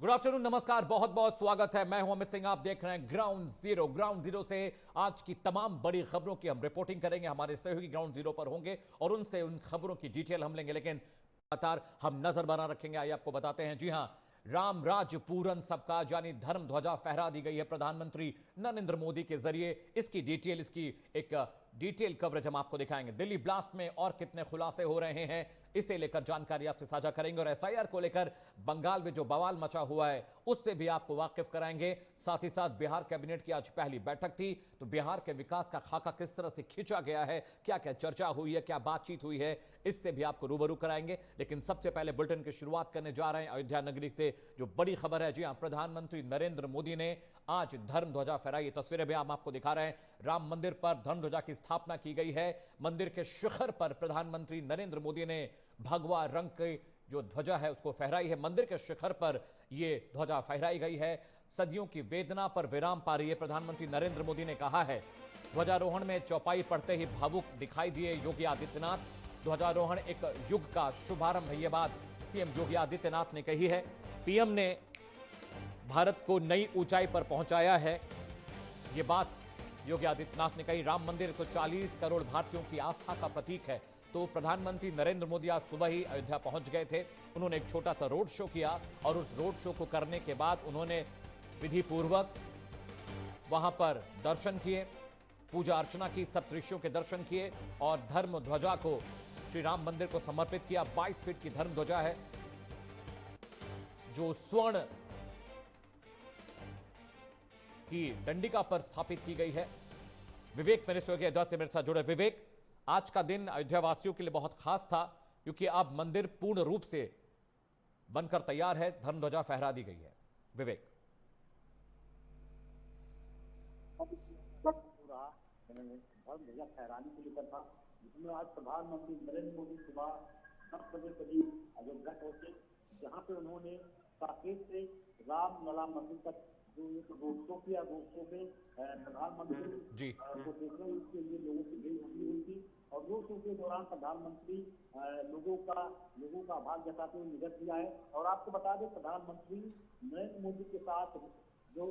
Good afternoon, नमस्कार, बहुत बहुत स्वागत है। मैं हूं अमित सिंह, आप देख रहे हैं ग्राउंड जीरो। ग्राउंड जीरो से आज की तमाम बड़ी खबरों की हम रिपोर्टिंग करेंगे। हमारे सहयोगी ग्राउंड जीरो पर होंगे और उनसे उन खबरों की डिटेल हम लेंगे, लेकिन लगातार हम नजर बना रखेंगे। आइए आपको बताते हैं। जी हां, राम राज पूरन सबका यानी धर्म ध्वजा फहरा दी गई है प्रधानमंत्री नरेंद्र मोदी के जरिए। इसकी डिटेल, इसकी एक डिटेल कवरेज हम आपको दिखाएंगे। दिल्ली ब्लास्ट में और कितने खुलासे हो रहे हैं, इसे लेकर जानकारी आपसे साझा करेंगे और एसआईआर को लेकर बंगाल में जो बवाल मचा हुआ है उससे भी आपको वाकिफ कराएंगे। साथ ही साथ बिहार कैबिनेट की आज पहली बैठक थी, तो बिहार के विकास का खाका किस तरह से खींचा गया है, क्या क्या चर्चा हुई है, क्या बातचीत हुई है, इससे भी आपको रूबरू कराएंगे। लेकिन सबसे पहले बुलेटिन की शुरुआत करने जा रहे हैं अयोध्या नगरी से, जो बड़ी खबर है। जी हां, प्रधानमंत्री नरेंद्र मोदी ने आज धर्म ध्वजा फहराई। ये तस्वीरें भी हम आपको दिखा रहे हैं। राम मंदिर पर धर्म ध्वजा की स्थापना की गई है। मंदिर के शिखर पर प्रधानमंत्री नरेंद्र मोदी ने भगवा रंग की जो ध्वजा है उसको फहराई है। मंदिर के शिखर पर यह ध्वजा फहराई गई है। सदियों की वेदना पर विराम पा रही है। प्रधानमंत्री नरेंद्र मोदी ने कहा है, ध्वजारोहण में चौपाई पढ़ते ही भावुक दिखाई दिए योगी आदित्यनाथ। ध्वजारोहण एक युग का शुभारंभ है, यह बात सीएम योगी आदित्यनाथ ने कही है। पीएम ने भारत को नई ऊंचाई पर पहुंचाया है, यह बात योगी आदित्यनाथ ने कही। राम मंदिर 140 करोड़ भारतीयों की आस्था का प्रतीक है। तो प्रधानमंत्री नरेंद्र मोदी आज सुबह ही अयोध्या पहुंच गए थे। उन्होंने एक छोटा सा रोड शो किया और उस रोड शो को करने के बाद उन्होंने विधि पूर्वक वहां पर दर्शन किए, पूजा अर्चना की, सप्तऋषियों के दर्शन किए और धर्म ध्वजा को श्री राम मंदिर को समर्पित किया। 22 फीट की धर्म ध्वजा है जो स्वर्ण की दंडिका पर स्थापित की गई है। विवेक मेरे सहयोगी अयोध्या से मेरे साथ जुड़े। विवेक, आज का दिन अयोध्या वासियों के लिए बहुत खास था क्योंकि अब मंदिर पूर्ण रूप से बनकर तैयार है, धर्म ध्वजा फहरा दी गई है। विवेक, धर्म ध्वजा फहराने के लिए था, जिसमें आज प्रधानमंत्री नरेंद्र मोदी सुबह 10 बजे करीब अयोध्या पहुंचे, जहां पे उन्होंने साकेत से राम लला मंदिर तक जो एक रोड शो किया। रोड शो में प्रधानमंत्री को देखने के लिए लोगों की भीड़ उमड़ी हुई थी और रोड शो के दौरान प्रधानमंत्री लोगों का आभार जताते हुए निकल दिया है। और आपको बता दें, प्रधानमंत्री नरेंद्र मोदी के साथ जो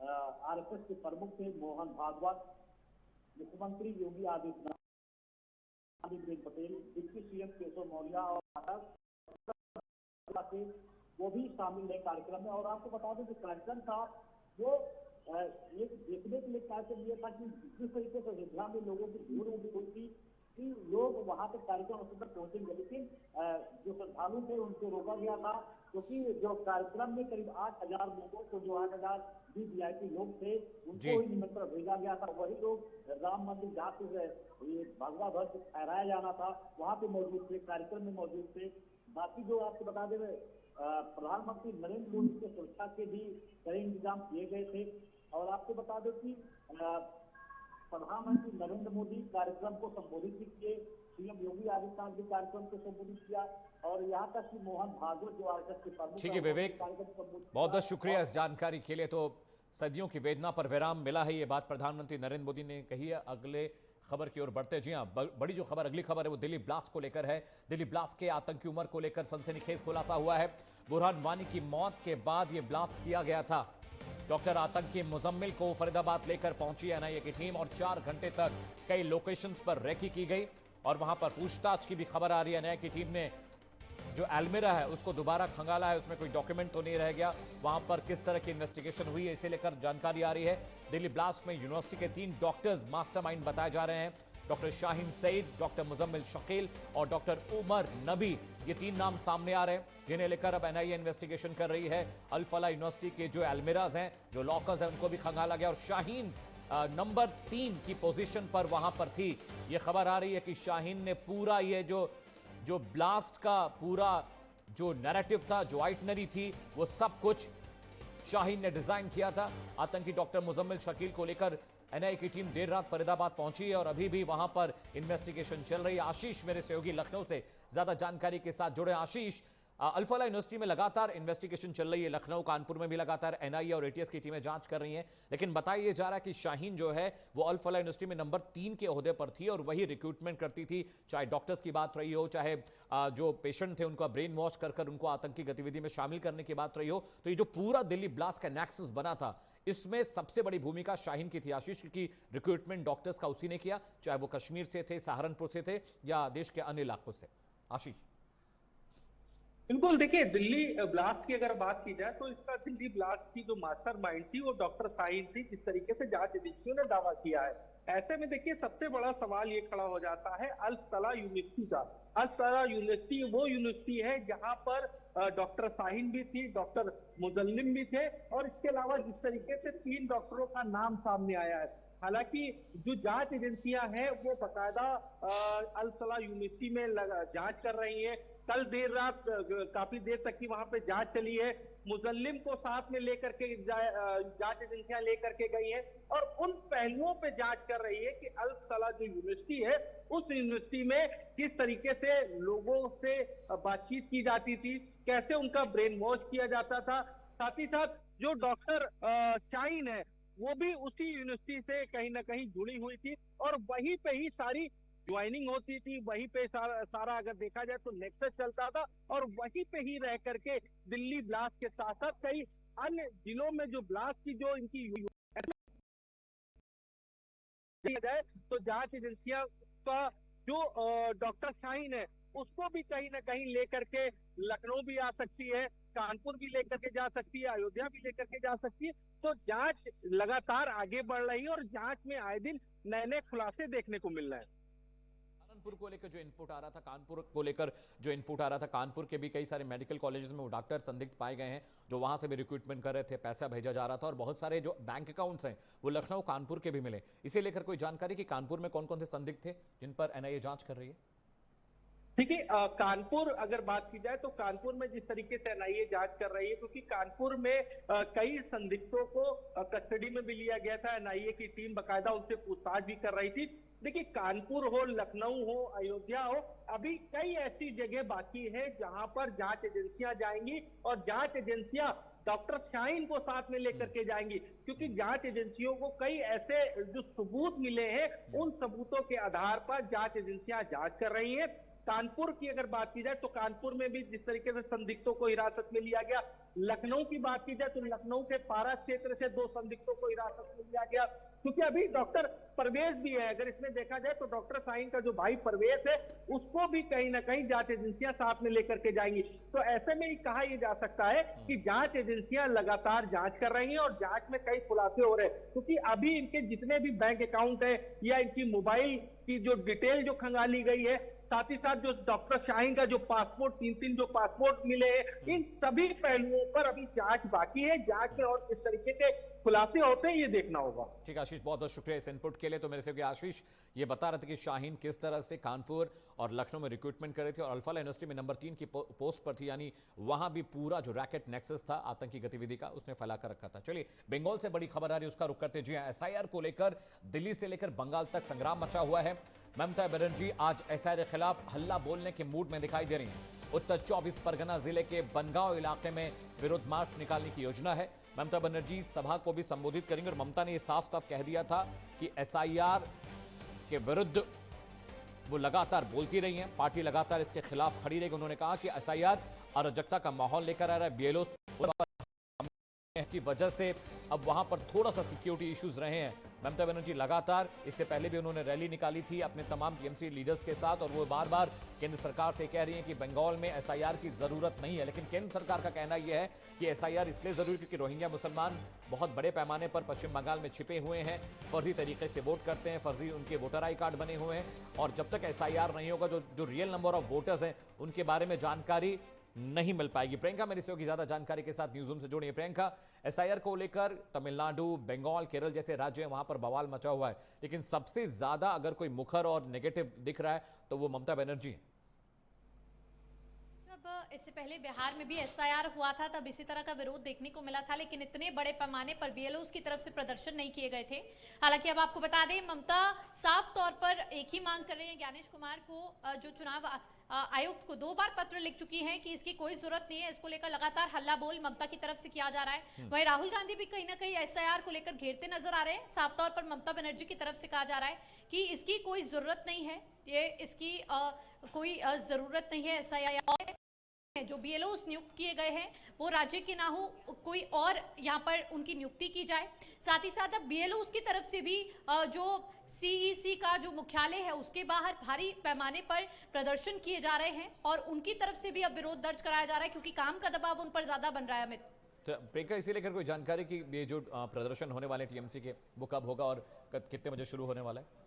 आरएसएस के प्रमुख थे मोहन भागवत, मुख्यमंत्री योगी आदित्यनाथ पटेल, डिप्टी सीएम केशव मौर्य और वो भी शामिल है कार्यक्रम में। और आपको बता दें, जो कार्यक्रम था वो एक देखने के लिए कार्यक्रम ये था कि जिस तरीके से अयोध्या में लोगों की भीड़ उमड़ी हुई थी कि लोग वहां तक कार्यक्रम तक पहुंचेंगे, लेकिन जो श्रद्धालु थे उनको रोका गया था क्योंकि जो कार्यक्रम में करीब 8,000 लोगों को, जो 8,000 वीवीआईपी लोग थे, उनको ही निमंत्रण भेजा गया था। वही लोग राम मंदिर जहाँ पे ये भगवा ध्वज फहराया जाना था वहां पे मौजूद थे, कार्यक्रम में मौजूद थे। बाकी जो आपको बता दें, प्रधानमंत्री नरेंद्र मोदी के सुरक्षा के भी कड़े इंतजाम किए गए थे। और आपको बता दें कि प्रधानमंत्री नरेंद्र मोदी कार्यक्रम को संबोधित भी किए, सीएम योगी आदित्यनाथ भी कार्यक्रम को संबोधित किया और यहाँ तक कि मोहन भागवत जो आरएसएस के प्रमुख, ठीक है विवेक, बहुत बहुत शुक्रिया इस जानकारी के लिए। तो सदियों की वेदना पर विराम मिला है, ये बात प्रधानमंत्री नरेंद्र मोदी ने कही है। अगले खबर की ओर बढ़ते। जी हां, बड़ी जो खबर, अगली खबर है वो दिल्ली ब्लास्ट को लेकर है। दिल्ली ब्लास्ट के आतंकी उमर को लेकर सनसनीखेज खुलासा हुआ है। बुरहान वानी की मौत के बाद यह ब्लास्ट किया गया था। डॉक्टर आतंकी मुजम्मिल को फरीदाबाद लेकर पहुंची एनआईए की टीम और 4 घंटे तक कई लोकेशंस पर रेकी की गई और वहां पर पूछताछ की भी खबर आ रही है। एनआईए की टीम ने जो एल्मेरा है उसको दोबारा खंगाला है, उसमें कोई डॉक्यूमेंट तो नहीं रह गया। वहां पर किस तरह की इन्वेस्टिगेशन हुई है इसे लेकर जानकारी आ रही है। दिल्ली ब्लास्ट में यूनिवर्सिटी के 3 डॉक्टर्स मास्टरमाइंड बताए जा रहे हैं। डॉक्टर शाहीन सईद, डॉक्टर मुजम्मिल शकील और डॉक्टर उमर नबी, ये 3 नाम सामने आ रहे हैं, जिन्हें लेकर अब एनआईए इन्वेस्टिगेशन कर रही है। अल फला यूनिवर्सिटी के जो एल्मेराज हैं, जो लॉकर्स हैं, उनको भी खंगाला गया और शाहीन नंबर 3 की पोजीशन पर वहां पर थी। ये खबर आ रही है कि शाहीन ने पूरा ये जो ब्लास्ट का पूरा जो नैरेटिव था, जो आइटनरी थी, वो सब कुछ शाहीन ने डिजाइन किया था। आतंकी डॉक्टर मुजम्मिल शकील को लेकर एनआईए की टीम देर रात फरीदाबाद पहुंची है और अभी भी वहां पर इन्वेस्टिगेशन चल रही है। आशीष मेरे सहयोगी लखनऊ से ज्यादा जानकारी के साथ जुड़े। आशीष, अल्फाला यूनिवर्सिटी में लगातार इन्वेस्टिगेशन चल रही है, लखनऊ कानपुर में भी लगातार एनआईए और एटीएस की टीमें जांच कर रही हैं, लेकिन बताया ये जा रहा है कि शाहीन जो है वो अल्फाला यूनिवर्सिटी में नंबर 3 के ओहदे पर थी और वही रिक्रूटमेंट करती थी, चाहे डॉक्टर्स की बात रही हो, चाहे जो पेशेंट थे उनका ब्रेन वॉश कर उनको आतंकी गतिविधि में शामिल करने की बात रही हो। तो ये जो पूरा दिल्ली ब्लास्ट का नेक्सस बना था, इसमें सबसे बड़ी भूमिका शाहीन की थी आशीष, की रिक्रूटमेंट डॉक्टर्स का उसी ने किया, चाहे वो कश्मीर से थे, सहारनपुर से थे या देश के अन्य इलाकों से। आशीष। बिल्कुल, देखिए दिल्ली ब्लास्ट की अगर बात की जाए तो इसका दिल्ली ब्लास्ट की जो मास्टरमाइंड थी वो डॉक्टर शाहीन थी, जिस तरीके से जांच एजेंसियों ने दावा किया है। ऐसे में देखिए सबसे बड़ा सवाल ये खड़ा हो जाता है अल-फलाह यूनिवर्सिटी का। अल-फलाह यूनिवर्सिटी वो यूनिवर्सिटी है जहां पर डॉक्टर शाहीन भी थी, डॉक्टर मुजल्लिम भी थे, और इसके अलावा जिस तरीके से 3 डॉक्टरों का नाम सामने आया है। हालांकि जो जांच एजेंसियां हैं वो बकायदा अल-फलाह यूनिवर्सिटी में जांच कर रही हैं। कल देर रात काफी देर तक की वहां पे जांच चली है। मुजल्लिम को साथ में लेकर के जांच एजेंसियां लेकर के गई हैं और उन पहलुओं पे जांच कर रही है कि अल-फलाह जो यूनिवर्सिटी है उस यूनिवर्सिटी में किस तरीके से लोगों से बातचीत की जाती थी, कैसे उनका ब्रेन वॉश किया जाता था। साथ ही साथ जो डॉक्टर शाहीन है वो भी उसी यूनिवर्सिटी से कहीं ना कहीं जुड़ी हुई थी और वहीं पे ही सारी ज्वाइनिंग होती थी, वहीं पे सारा अगर देखा जाए तो नेक्सस चलता था और वहीं पे ही रह करके दिल्ली ब्लास्ट के साथ साथ कई अन्य जिलों में जो ब्लास्ट की जो इनकी जाए तो जांच एजेंसियां का जो डॉक्टर शाहीन है उसको भी कहीं ना कहीं लेकर के लखनऊ भी आ सकती है, कानपुर भी लेकर के जा सकती है, अयोध्या भी लेकर के जा सकती है। तो जांच लगातार आगे बढ़ रही है और जांच में आए दिन नए नए खुलासे देखने को मिल रहे हैं। कानपुर को लेकर जो इनपुट आ रहा था, कानपुर को लेकर जो इनपुट आ रहा था, कानपुर के भी कई सारे मेडिकल कॉलेजेस में वो डॉक्टर संदिग्ध पाए गए हैं जो वहां से भी रिक्रूटमेंट कर रहे थे, पैसा भेजा जा रहा था और बहुत सारे जो बैंक अकाउंट्स हैं वो लखनऊ कानपुर के भी मिले। इसे लेकर कोई जानकारी कि कानपुर में कौन कौन से संदिग्ध थे जिन पर एनआईए जांच कर रही है? देखिए कानपुर अगर बात की जाए तो कानपुर में जिस तरीके से एनआईए जांच कर रही है, क्योंकि कानपुर में कई संदिग्धों को कस्टडी में भी लिया गया था, एनआईए की टीम बकायदा उनसे पूछताछ भी कर रही थी। देखिए कानपुर हो, लखनऊ हो, अयोध्या हो, अभी कई ऐसी जगह बाकी है जहां पर जांच एजेंसियां जाएंगी और जांच एजेंसियां डॉक्टर शाहीन को साथ में लेकर के जाएंगी, क्योंकि जांच एजेंसियों को कई ऐसे जो सबूत मिले हैं उन सबूतों के आधार पर जांच एजेंसियां जांच कर रही हैं। कानपुर की अगर बात की जाए तो कानपुर में भी जिस तरीके से संदिग्धों को हिरासत में लिया गया, लखनऊ की बात की जाए तो लखनऊ के पारा क्षेत्र से 2 संदिग्धों को हिरासत में लिया गया, क्योंकि अभी डॉक्टर परवेज भी है। अगर इसमें देखा जाए तो डॉक्टर शाहीन का जो भाई परवेज है उसको भी कहीं ना कहीं जांच एजेंसियां साथ में लेकर के जाएंगी। तो ऐसे में ही कहा यह जा सकता है कि जांच एजेंसियां लगातार जांच कर रही हैं और जांच में कई खुलासे हो रहे हैं, क्योंकि अभी इनके जितने भी बैंक अकाउंट है या इनकी मोबाइल की जो डिटेल जो खंगाली गई है, साथ ही साथ जो डॉक्टर शाहीन का जो पासपोर्ट 3 जो पासपोर्ट मिले हैं, इन सभी पहलुओं पर अभी जांच बाकी है। जांच में और किस तरीके के खुलासे होते हैं ये देखना होगा। ठीक आशीष, बहुत बहुत शुक्रिया इस इनपुट के लिए। तो मेरे से आशीष ये बता रहे थे कि शाहीन किस तरह से कानपुर और लखनऊ में रिक्रूटमेंट कर रहे थे और अल्फाला यूनिवर्सिटी में नंबर 3 की पोस्ट पर थी, यानी वहां भी पूरा जो रैकेट नेक्सस था आतंकी गतिविधि का उसने फैला कर रखा था। चलिए बंगाल से बड़ी खबर आ रही है, उसका रुख करते जी। एसआईआर को लेकर दिल्ली से लेकर बंगाल तक संग्राम मचा हुआ है। ममता बनर्जी आज एसआईआर के खिलाफ हल्ला बोलने के मूड में दिखाई दे रही हैं। उत्तर 24 परगना जिले के बनगांव इलाके में विरोध मार्च निकालने की योजना है। ममता बनर्जी सभा को भी संबोधित करेंगे और ममता ने यह साफ साफ कह दिया था कि एसआईआर के विरुद्ध वो लगातार बोलती रही हैं, पार्टी लगातार इसके खिलाफ खड़ी रहेगी। उन्होंने कहा कि एसआईआर अराजकता का माहौल लेकर आ रहा है, बीएलओ की वजह से अब वहां पर थोड़ा सा सिक्योरिटी इश्यूज रहे हैं। ममता बनर्जी लगातार, इससे पहले भी उन्होंने रैली निकाली थी अपने तमाम टीएमसी लीडर्स के साथ और वो बार बार केंद्र सरकार से कह रही हैं कि बंगाल में एसआईआर की जरूरत नहीं है। लेकिन केंद्र सरकार का कहना यह है कि एसआईआर इसलिए जरूरी क्योंकि रोहिंग्या मुसलमान बहुत बड़े पैमाने पर पश्चिम बंगाल में छिपे हुए हैं, फर्जी तरीके से वोट करते हैं, फर्जी उनके वोटर आई कार्ड बने हुए हैं और जब तक एसआईआर नहीं होगा जो रियल नंबर ऑफ वोटर्स हैं उनके बारे में जानकारी नहीं मिल पाएगी। प्रियंका मेरी से ज्यादा जानकारी के साथ न्यूज़ रूम से जुड़ी है। प्रियंका, एसआईआर को लेकर तमिलनाडु, बंगाल, केरल जैसे राज्य हैं वहां पर बवाल मचा हुआ है, लेकिन सबसे ज्यादा अगर कोई मुखर और नेगेटिव दिख रहा है तो वो ममता बनर्जी है। इससे पहले बिहार में भी एसआईआर हुआ था, तब इसी तरह का विरोध देखने को मिला था, लेकिन इतने बड़े पैमाने पर बीएलओ की तरफ से प्रदर्शन नहीं किए गए थे। हालांकि अब आपको बता दें, ममता साफ तौर पर एक ही मांग कर रही है, ज्ञानेश कुमार को जो चुनाव आयुक्त को 2 बार पत्र लिख चुकी हैं कि इसकी कोई जरूरत नहीं है। इसको लेकर लगातार हल्ला बोल ममता की तरफ से किया जा रहा है। वहीं राहुल गांधी भी कहीं ना कहीं एसआईआर को लेकर घेरते नजर आ रहे हैं। साफ तौर पर ममता बनर्जी की तरफ से कहा जा रहा है कि इसकी कोई जरूरत नहीं है, ये इसकी कोई जरूरत नहीं है एसआईआर। जो बीएलओस नियुक्त किए गए हैं वो राज्य के ना हो, कोई और यहाँ पर उनकी नियुक्ति की जाए। साथ ही साथ अब बीएलओस की तरफ से भी जो सीईसी का जो मुख्यालय है उसके बाहर भारी पैमाने पर प्रदर्शन किए जा रहे हैं और उनकी तरफ से भी अब विरोध दर्ज कराया जा रहा है क्योंकि काम का दबाव उन पर ज्यादा बन रहा है। अमित, तो प्रियंका, इसी लेकर कोई जानकारी कि ये जो प्रदर्शन होने वाले टीएमसी के वो कब होगा और कितने बजे शुरू होने वाला है?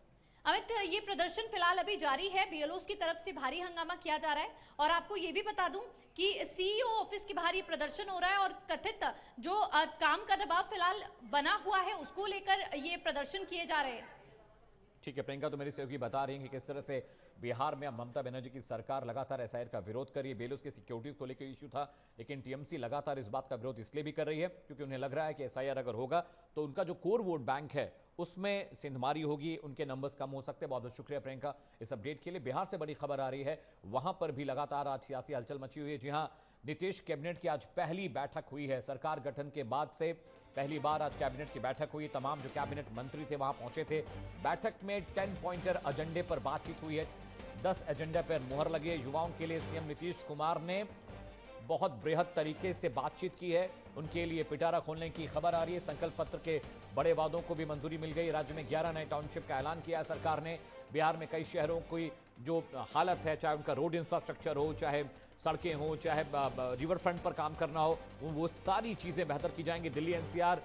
अमित, ये प्रदर्शन फिलहाल अभी जारी है। बीएलओस की तरफ से भारी हंगामा किया जा रहा है और आपको ये भी बता दूं कि सीईओ ऑफिस के बाहर ये प्रदर्शन हो रहा है और कथित जो काम का दबाव फिलहाल बना हुआ है उसको लेकर ये प्रदर्शन किए जा रहे हैं। ठीक है प्रियंका, तो मेरी सहयोगी बता रही हैं कि किस तरह से बिहार में ममता बनर्जी की सरकार लगातार एसआईआर का विरोध कर रही है। बेलूस की सिक्योरिटीज को लेकर इशू था, लेकिन टीएमसी लगातार इस बात का विरोध इसलिए भी कर रही है क्योंकि उन्हें लग रहा है कि एसआईआर अगर होगा तो उनका जो कोर वोट बैंक है उसमें सिंधमारी होगी, उनके नंबर्स कम हो सकते हैं। बहुत बहुत शुक्रिया प्रियंका इस अपडेट के लिए। बिहार से बड़ी खबर आ रही है, वहां पर भी लगातार आज सियासी हलचल मची हुई है। जी हां, नीतीश कैबिनेट की आज पहली बैठक हुई है। सरकार गठन के बाद से पहली बार आज कैबिनेट की बैठक हुई। तमाम जो कैबिनेट मंत्री थे वहां पहुंचे थे। बैठक में 10 पॉइंटर एजेंडे पर बातचीत हुई है। 10 एजेंडे पर मुहर लगी है। युवाओं के लिए सीएम नीतीश कुमार ने बहुत बृहद तरीके से बातचीत की है। उनके लिए पिटारा खोलने की खबर आ रही है। संकल्प पत्र के बड़े वादों को भी मंजूरी मिल गई। राज्य में 11 नए टाउनशिप का ऐलान किया है सरकार ने। बिहार में कई शहरों की जो हालत है, चाहे उनका रोड इंफ्रास्ट्रक्चर हो, चाहे सड़कें हो, चाहे रिवर फ्रंट पर काम करना हो, वो सारी चीजें बेहतर की जाएंगी। दिल्ली एनसीआर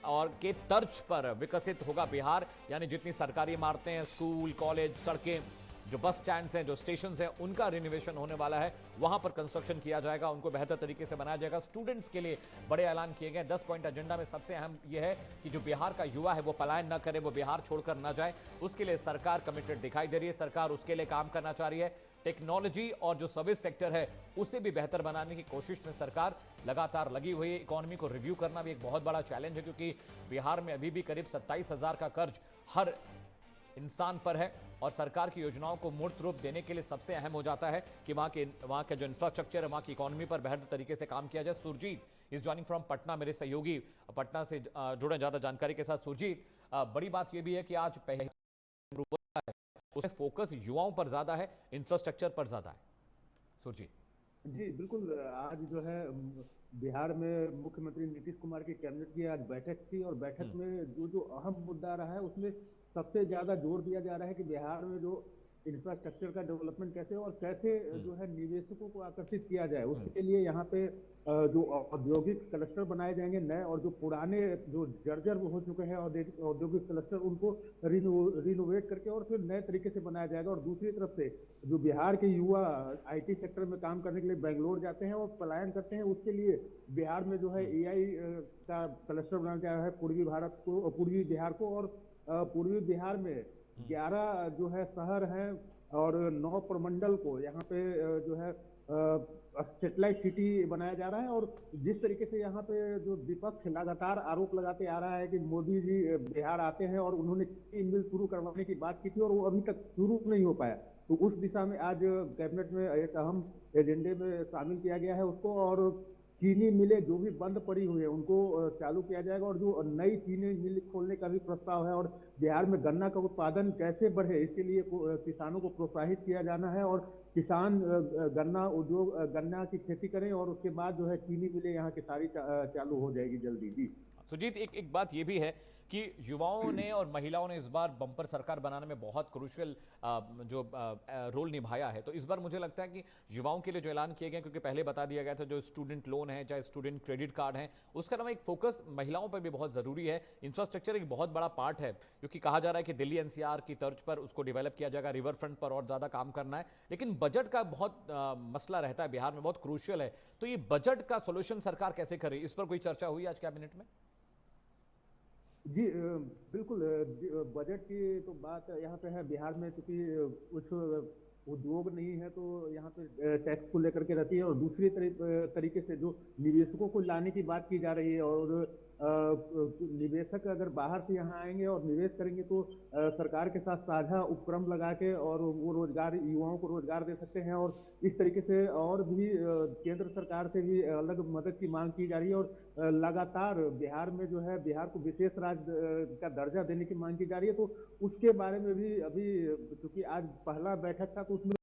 और के तर्ज पर विकसित होगा बिहार, यानी जितनी सरकारी इमारतें हैं, स्कूल, कॉलेज, सड़कें, जो बस स्टैंड्स हैं, जो स्टेशन हैं, उनका रिनोवेशन होने वाला है। वहां पर कंस्ट्रक्शन किया जाएगा, उनको बेहतर तरीके से बनाया जाएगा। स्टूडेंट्स के लिए बड़े ऐलान किए गए। 10 पॉइंट एजेंडा में सबसे अहम यह है कि जो बिहार का युवा है वो पलायन न करे, वो बिहार छोड़कर न जाए, उसके लिए सरकार कमिटेड दिखाई दे रही है। सरकार उसके लिए काम करना चाह रही है। टेक्नोलॉजी और जो सर्विस सेक्टर है उसे भी बेहतर बनाने की कोशिश में सरकार लगातार लगी हुई है। इकोनॉमी को रिव्यू करना भी एक बहुत बड़ा चैलेंज है क्योंकि बिहार में अभी भी करीब 27,000 का कर्ज हर इंसान पर है और सरकार की योजनाओं को मूर्त रूप देने के लिए सबसे अहम हो जाता है कि वहाँ का जो इंफ्रास्ट्रक्चर है, वहाँ की इकोनॉमी पर बेहतर तरीके से काम किया जाए। Surjit is joining from Patna, मेरे सहयोगी पटना से जुड़े ज़्यादा जानकारी के साथ। सुरजीत, बड़ी बात यह भी है कि आज पहले उसमें फोकस युवाओं पर ज्यादा है, इंफ्रास्ट्रक्चर पर ज्यादा है। सुरजीत जी बिल्कुल, आज जो है बिहार में मुख्यमंत्री नीतीश कुमार की कैबिनेट की आज बैठक थी और बैठक में जो अहम मुद्दा रहा है उसमें सबसे ज्यादा जोर दिया जा रहा है कि बिहार में जो इंफ्रास्ट्रक्चर का डेवलपमेंट कैसे और कैसे जो है निवेशकों को आकर्षित किया जाए। उसके लिए यहाँ पे जो औद्योगिक क्लस्टर बनाए जाएंगे नए, और जो पुराने जो जर्जर हो चुके हैं औद्योगिक क्लस्टर उनको रिनोवेट करके और फिर नए तरीके से बनाया जाएगा। और दूसरी तरफ से जो बिहार के युवा आईटी सेक्टर में काम करने के लिए बेंगलोर जाते हैं और पलायन करते हैं, उसके लिए बिहार में जो है एआई का क्लस्टर बनाया गया है पूर्वी बिहार को। और पूर्वी बिहार में 11 जो है शहर हैं और 9 प्रमंडल को यहाँ पे जो है सैटेलाइट सिटी बनाया जा रहा है। और जिस तरीके से यहाँ पे जो विपक्ष लगातार आरोप लगाते आ रहा है कि मोदी जी बिहार आते हैं और उन्होंने चीनी मिल शुरू करवाने की बात की थी और वो अभी तक शुरू नहीं हो पाया, तो उस दिशा में आज कैबिनेट में एक अहम एजेंडे में शामिल किया गया है उसको। और चीनी मिलें जो भी बंद पड़ी हुई है उनको चालू किया जाएगा और जो नई चीनी मिल खोलने का भी प्रस्ताव है। और बिहार में गन्ना का उत्पादन कैसे बढ़े इसके लिए किसानों को प्रोत्साहित किया जाना है और किसान गन्ना उद्योग गन्ना की खेती करें और उसके बाद जो है चीनी मिलें यहाँ की सारी चालू हो जाएगी जल्दी। जी सुजीत, एक बात ये भी है कि युवाओं ने और महिलाओं ने इस बार बम्पर सरकार बनाने में बहुत क्रूशियल जो रोल निभाया है। तो इस बार मुझे लगता है कि युवाओं के लिए जो ऐलान किए गए, क्योंकि पहले बता दिया गया था जो स्टूडेंट लोन है, चाहे स्टूडेंट क्रेडिट कार्ड है, उसका नाम एक फोकस महिलाओं पर भी बहुत ज़रूरी है। इंफ्रास्ट्रक्चर एक बहुत बड़ा पार्ट है क्योंकि कहा जा रहा है कि दिल्ली एनसीआर की तर्ज पर उसको डेवलप किया जाएगा, रिवर फ्रंट पर और ज़्यादा काम करना है। लेकिन बजट का बहुत मसला रहता है बिहार में, बहुत क्रूशियल है। तो ये बजट का सोल्यूशन सरकार कैसे करे, इस पर कोई चर्चा हुई आज कैबिनेट में? जी बिल्कुल, बजट की तो बात यहाँ पे है। बिहार में क्योंकि कुछ उद्योग नहीं है तो यहाँ पे टैक्स को लेकर के रहती है और दूसरी तरीके से जो निवेशकों को लाने की बात की जा रही है और निवेशक अगर बाहर से यहाँ आएंगे और निवेश करेंगे तो सरकार के साथ साझा उपक्रम लगा के और वो रोजगार, युवाओं को रोजगार दे सकते हैं। और इस तरीके से और भी केंद्र सरकार से भी अलग मदद की मांग की जा रही है। और लगातार बिहार में जो है, बिहार को विशेष राज्य का दर्जा देने की मांग की जा रही है। तो उसके बारे में भी अभी, क्योंकि आज पहला बैठक था, तो उसमें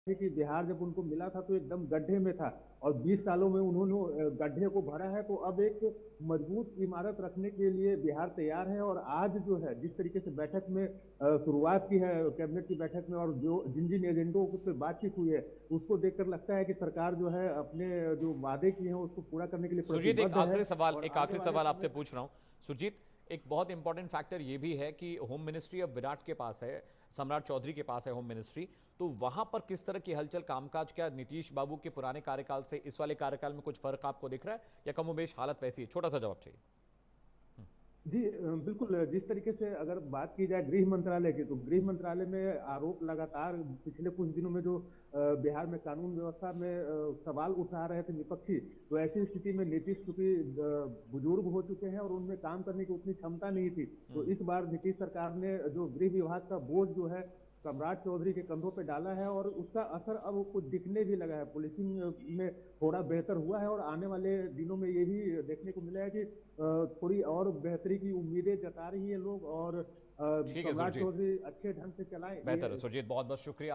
कि बिहार जब उनको मिला था तो एकदम गड्ढे में था और 20 सालों में उन्होंने गड्ढे को भरा है। तो अब एक मजबूत इमारत रखने के लिए बिहार तैयार है। और आज जो है, जिस तरीके से बैठक में शुरुआत की है कैबिनेट की बैठक में, और जो जिन जिन एजेंडों पर बातचीत हुई है, उसको देखकर लगता है कि सरकार जो है अपने जो वादे किए हैं उसको पूरा करने के लिए सुरजीत, एक प्रतिबद्ध है। आखिरी सवाल आपसे पूछ रहा हूं। सुरजीत, एक बहुत इंपॉर्टेंट फैक्टर ये भी है कि होम मिनिस्ट्री अब विराट के पास है, सम्राट चौधरी के पास है होम मिनिस्ट्री। तो वहां पर किस तरह की हलचल, कामकाज, क्या नीतीश बाबू के पुराने कार्यकाल से इस वाले कार्यकाल में कुछ फर्क आपको दिख रहा है, या कमोबेश हालत वैसी है? छोटा सा जवाब चाहिए। जी बिल्कुल। जिस तरीके से अगर बात की जाए गृह मंत्रालय की, तो गृह मंत्रालय में आरोप लगातार पिछले कुछ दिनों में जो बिहार में कानून व्यवस्था में सवाल उठा रहे थे विपक्षी, तो ऐसी स्थिति में नीतीश चूंकि बुजुर्ग हो चुके हैं और उनमें काम करने की उतनी क्षमता नहीं थी, तो इस बार नीतीश सरकार ने जो गृह विभाग का बोझ जो है सम्राट चौधरी के कंधों पे डाला है। और उसका असर अब कुछ दिखने भी लगा है। पुलिसिंग में थोड़ा बेहतर हुआ है और आने वाले दिनों में ये भी देखने को मिला है कि थोड़ी और बेहतरी की उम्मीदें जता रही है लोग। और ठीक है सम्राट सुरजीत, चौधरी अच्छे ढंग से चलाए। बेहतर है सुरजीत, बहुत बहुत शुक्रिया।